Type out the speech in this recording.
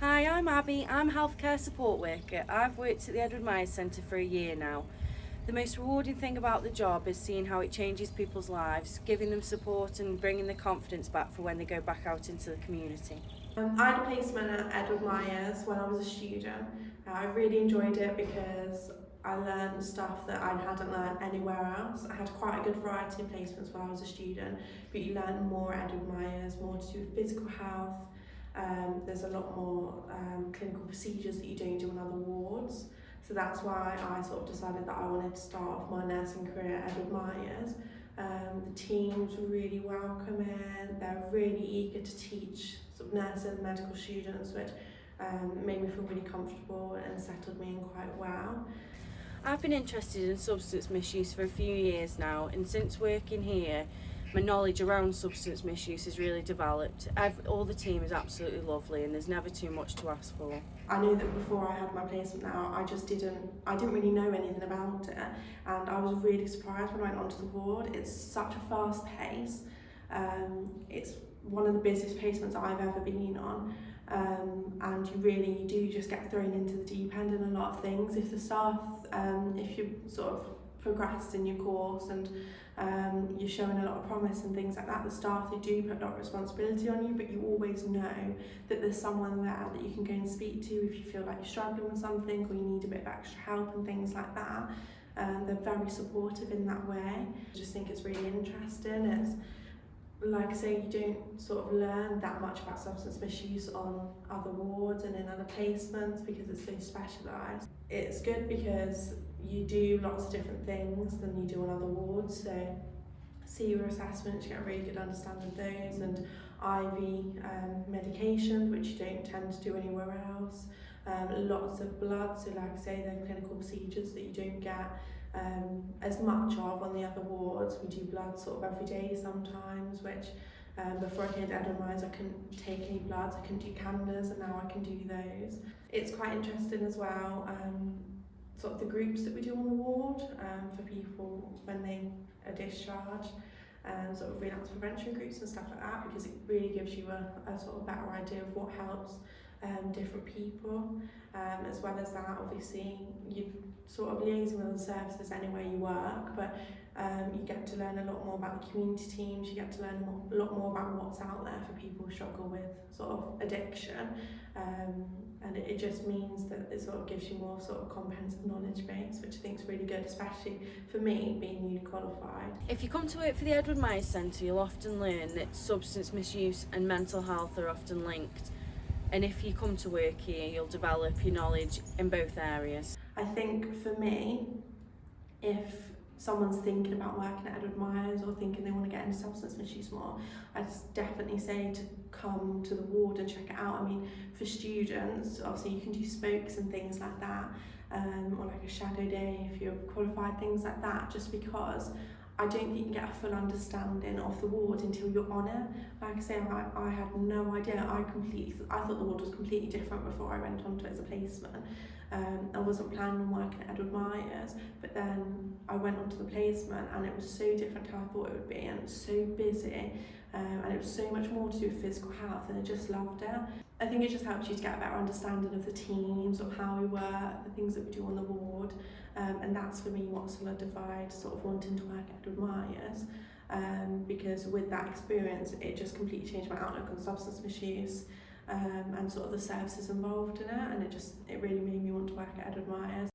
Hi, I'm Abby. I'm a healthcare support worker. I've worked at the Edward Myers Centre for a year now. The most rewarding thing about the job is seeing how it changes people's lives, giving them support and bringing the confidence back for when they go back out into the community. I had a placement at Edward Myers when I was a student. I really enjoyed it because I learned stuff that I hadn't learned anywhere else. I had quite a good variety of placements when I was a student, but you learn more at Edward Myers, more to do with physical health. There's a lot more clinical procedures that you don't do on other wards. So that's why I sort of decided that I wanted to start off my nursing career at Edward Myers. The team's really welcoming, they're really eager to teach sort of nursing and medical students, which made me feel really comfortable and settled me in quite well. I've been interested in substance misuse for a few years now, and since working here, my knowledge around substance misuse has really developed. All the team is absolutely lovely and there's never too much to ask for. I know that before I had my placement now, I didn't really know anything about it, and I was really surprised when I went onto the ward. It's such a fast pace. It's one of the busiest placements I've ever been on, and you do just get thrown into the deep end in a lot of things. If the staff, if you sort of progressed in your course and you're showing a lot of promise and things like that, the staff, they do put a lot of responsibility on you, but you always know that there's someone there that you can go and speak to if you feel like you're struggling with something or you need a bit of extra help and things like that. They're very supportive in that way. I just think it's really interesting. It's like I say, you don't sort of learn that much about substance misuse on other wards and in other placements because it's so specialised. It's good because you do lots of different things than you do on other wards, so SERA assessments, you get a really good understanding of those, and IV medications, which you don't tend to do anywhere else. Lots of blood, so like I say, they're clinical procedures that you don't get as much of on the other wards. We do blood sort of every day sometimes, which before I came to Edward Myers I couldn't take any bloods, I couldn't do cannulas, and now I can do those. It's quite interesting as well, sort of the groups that we do on the ward for people when they are discharged, sort of relapse prevention groups and stuff like that, because it really gives you a sort of better idea of what helps different people. As well as that, obviously you sort of liaising with the services anywhere you work, but you get to learn a lot more about the community teams, you get to learn a lot more about what's out there for people who struggle with sort of addiction, and it just means that it sort of gives you more sort of comprehensive knowledge base, which I think is really good, especially for me being newly qualified. If you come to work for the Edward Myers Centre, you'll often learn that substance misuse and mental health are often linked. And if you come to work here, you'll develop your knowledge in both areas. I think for me, if someone's thinking about working at Edward Myers or thinking they want to get into substance misuse more, I'd definitely say to come to the ward and check it out. I mean, for students, obviously you can do spokes and things like that, or like a shadow day if you're qualified, things like that, just because I don't think you can get a full understanding of the ward until you're on it. Like I say, I had no idea. I thought the ward was completely different before I went onto it as a placement. I wasn't planning on working at Edward Myers, but then I went onto the placement and it was so different to how I thought it would be, and it was so busy, and it was so much more to do with physical health, and I just loved it. I think it just helps you to get a better understanding of the teams, of how we work, the things that we do on the ward, and that's for me what solidified sort of wanting to work at Edward Myers, because with that experience it just completely changed my outlook on substance misuse, and sort of the services involved in it, and it really made me want to work at Edward Myers.